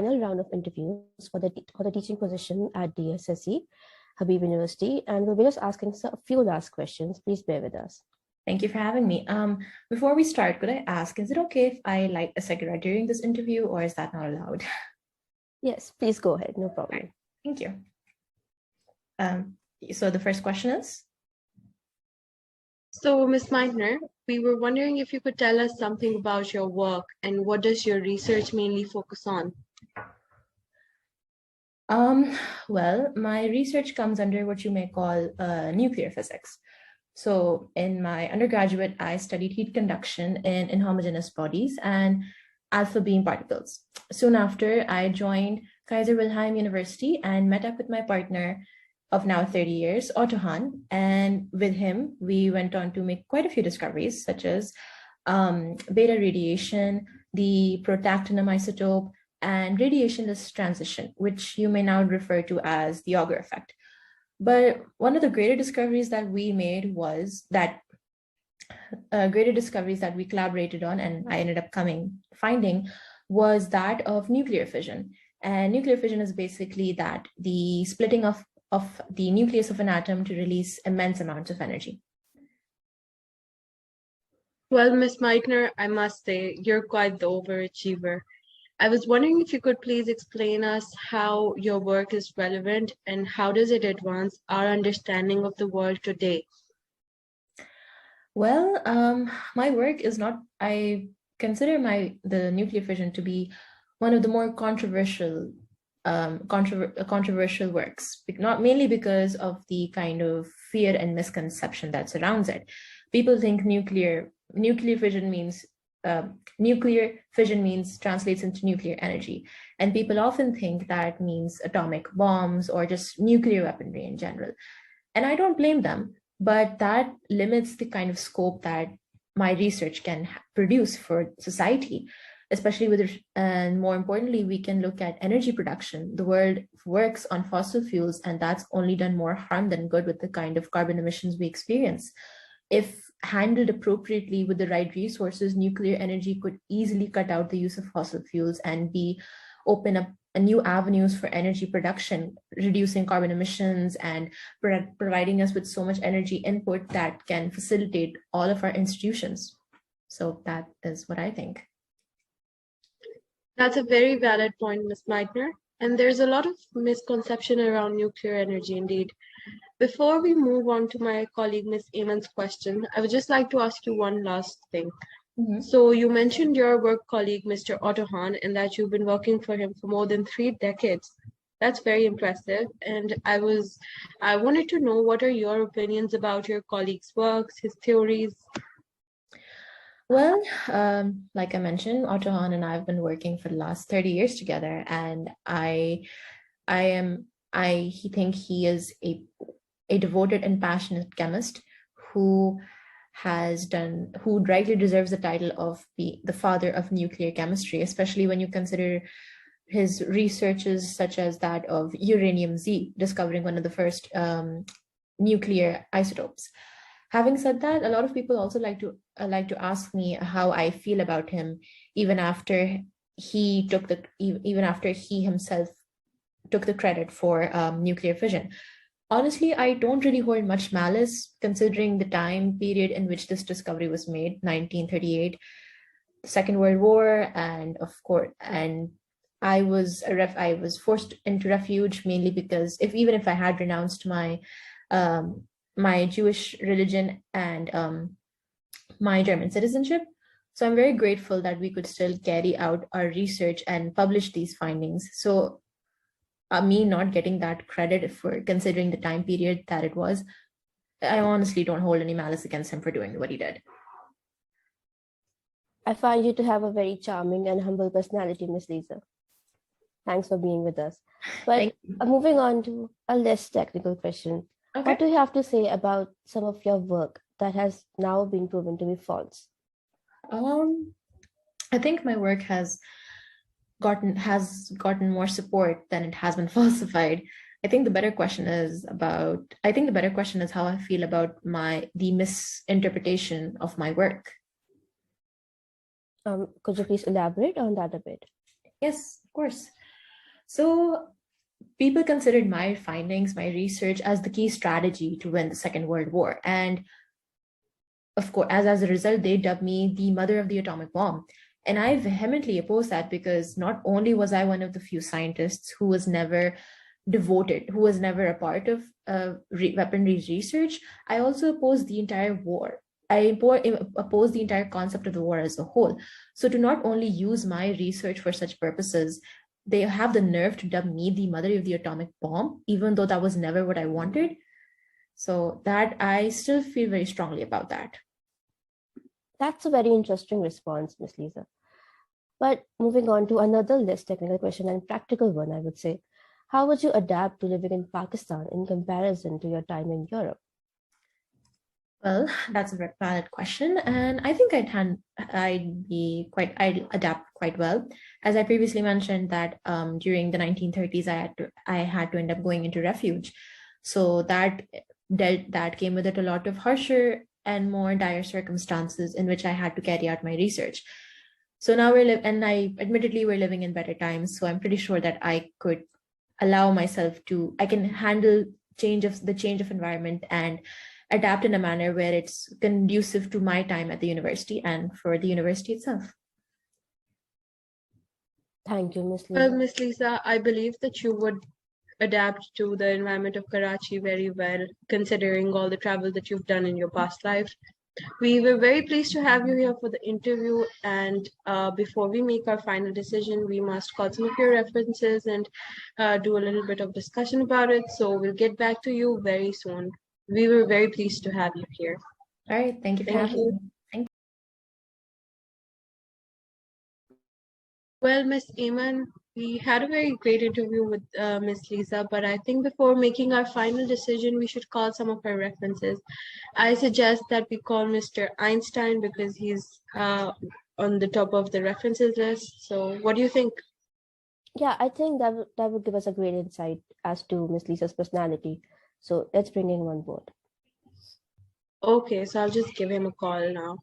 final round of interviews for the teaching position at the SSE, Habib University, and we'll be just asking a few last questions. Please bear with us. Thank you for having me. Before we start, could I ask, is it okay if I light a cigarette during this interview, or is that not allowed? Yes, please go ahead. No problem. Right. Thank you. So the first question is? So, Ms. Meitner, we were wondering if you could tell us something about your work and what does your research mainly focus on? Well, my research comes under what you may call nuclear physics. So in my undergraduate, I studied heat conduction in inhomogeneous bodies and alpha beam particles. Soon after, I joined Kaiser Wilhelm University and met up with my partner of now 30 years, Otto Hahn. And with him, we went on to make quite a few discoveries, such as beta radiation, the protactinum isotope, and radiationless transition, which you may now refer to as the Auger effect. But one of the greater discoveries that we made was that greater discoveries that we collaborated on, and I ended up finding, was that of nuclear fission. And nuclear fission is basically that the splitting of the nucleus of an atom to release immense amounts of energy. Well, Ms. Meitner, I must say, you're quite the overachiever. I was wondering if you could please explain us how your work is relevant and how does it advance our understanding of the world today? Well, my work is not, I consider the nuclear fission to be one of the more controversial works, not mainly because of the kind of fear and misconception that surrounds it. People think nuclear fission means translates into nuclear energy. And people often think that means atomic bombs or just nuclear weaponry in general. And I don't blame them, but that limits the kind of scope that my research can produce for society, especially and more importantly, we can look at energy production. The world works on fossil fuels, and that's only done more harm than good with the kind of carbon emissions we experience. If handled appropriately with the right resources, nuclear energy could easily cut out the use of fossil fuels and open up new avenues for energy production, reducing carbon emissions and providing us with so much energy input that can facilitate all of our institutions. So that is what I think. That's a very valid point, Ms. Meitner. And there's a lot of misconception around nuclear energy indeed. Before we move on to my colleague, Ms. Eamon's question, I would just like to ask you one last thing. Mm-hmm. So you mentioned your work colleague, Mr. Otto Hahn, and that you've been working for him for more than 3 decades. That's very impressive. And I wanted to know, what are your opinions about your colleague's works, his theories? Well, like I mentioned, Otto Hahn and I have been working for the last 30 years together, and I think he is a devoted and passionate chemist who rightly deserves the title of the father of nuclear chemistry, especially when you consider his researches such as that of uranium-Z, discovering one of the first nuclear isotopes. Having said that, a lot of people also like to ask me how I feel about him, even after he himself took the credit for nuclear fission. Honestly, I don't really hold much malice considering the time period in which this discovery was made, 1938, the Second World War, and I was forced into refuge mainly because even if I had renounced my Jewish religion and my German citizenship. So I'm very grateful that we could still carry out our research and publish these findings. So me not getting that credit for considering the time period that it was, I honestly don't hold any malice against him for doing what he did. I find you to have a very charming and humble personality, Ms. Lise. Thanks for being with us. But moving on to a less technical question. Okay. What do you have to say about some of your work that has now been proven to be false? I think my work has gotten more support than it has been falsified. I think the better question is how I feel about the misinterpretation of my work. Could you please elaborate on that a bit? Yes, of course. So people considered my findings, my research, as the key strategy to win the Second World War. And of course, as a result, they dubbed me the mother of the atomic bomb. And I vehemently oppose that, because not only was I one of the few scientists who was never devoted, who was never a part of weaponry research, I also oppose the entire war. I oppose the entire concept of the war as a whole. So to not only use my research for such purposes, they have the nerve to dub me the mother of the atomic bomb, even though that was never what I wanted. So that I still feel very strongly about that. That's a very interesting response, Ms. Lise. But moving on to another less technical question and practical one, I would say, how would you adapt to living in Pakistan in comparison to your time in Europe? Well, that's a valid question, and I think I'd adapt quite well. As I previously mentioned, that during the 1930s, I had to end up going into refuge, so that came with it a lot of harsher and more dire circumstances in which I had to carry out my research. So now admittedly we're living in better times, so I'm pretty sure that I could allow myself I can handle the change of environment and adapt in a manner where it's conducive to my time at the university and for the university itself. Thank you, Ms. Lise. Well, Ms. Lise, I believe that you would adapt to the environment of Karachi very well, considering all the travel that you've done in your past life. We were very pleased to have you here for the interview, and before we make our final decision, we must call some of your references and do a little bit of discussion about it. So we'll get back to you very soon. We were very pleased to have you here. All right, thank you for having me. Thank you. Well, Ms. Eamon, we had a very great interview with Ms. Lise, but I think before making our final decision, we should call some of her references. I suggest that we call Mr. Einstein because he's on the top of the references list. So what do you think? Yeah, I think that would give us a great insight as to Ms. Lisa's personality. So let's bring him on board. Okay, so I'll just give him a call now.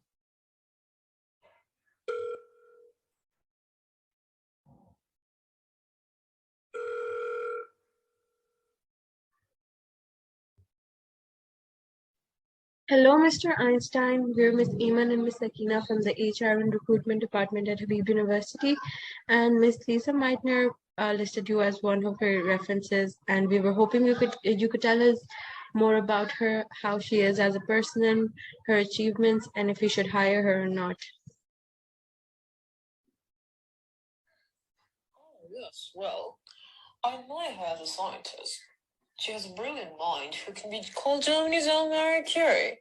Hello, Mr. Einstein. We're Ms. Eamon and Ms. Sakina from the HR and Recruitment Department at Habib University. And Ms. Lise Meitner listed you as one of her references. And we were hoping you could tell us more about her, how she is as a person, her achievements, and if we should hire her or not. Oh, yes. Well, I admire her as a scientist. She has a brilliant mind who can be called Germany's own Marie Curie.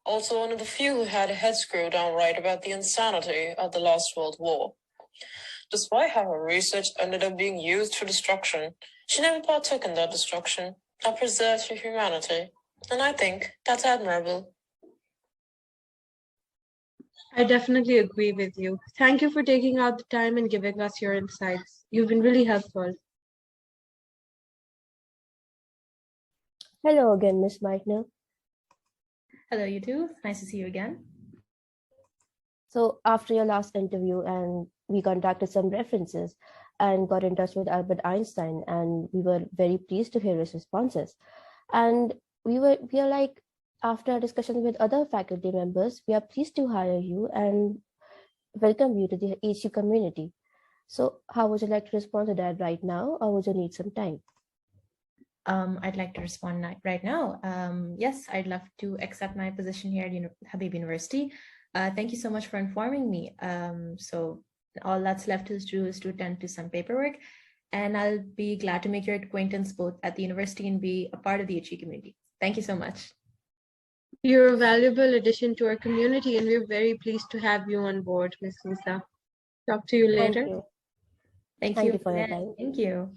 Also one of the few who had a head screwed on right about the insanity of the last World War. Despite how her research ended up being used for destruction, she never partook in that destruction and preserved for humanity. And I think that's admirable. I definitely agree with you. Thank you for taking out the time and giving us your insights. You've been really helpful. Hello again, Ms. Meitner. Hello, you too. Nice to see you again. So after your last interview, and we contacted some references and got in touch with Albert Einstein, and we were very pleased to hear his responses. And we are like, after our discussion with other faculty members, we are pleased to hire you and welcome you to the HU community. So how would you like to respond to that right now, or would you need some time? I'd like to respond right now. Yes, I'd love to accept my position here at Habib University. Thank you so much for informing me. So all that's left is to attend to some paperwork, and I'll be glad to make your acquaintance both at the university and be a part of the HE community. Thank you so much. You're a valuable addition to our community, and we're very pleased to have you on board, Ms. Lise. Talk to you later. Thank you. Thank Thank you you for your time. Thank you.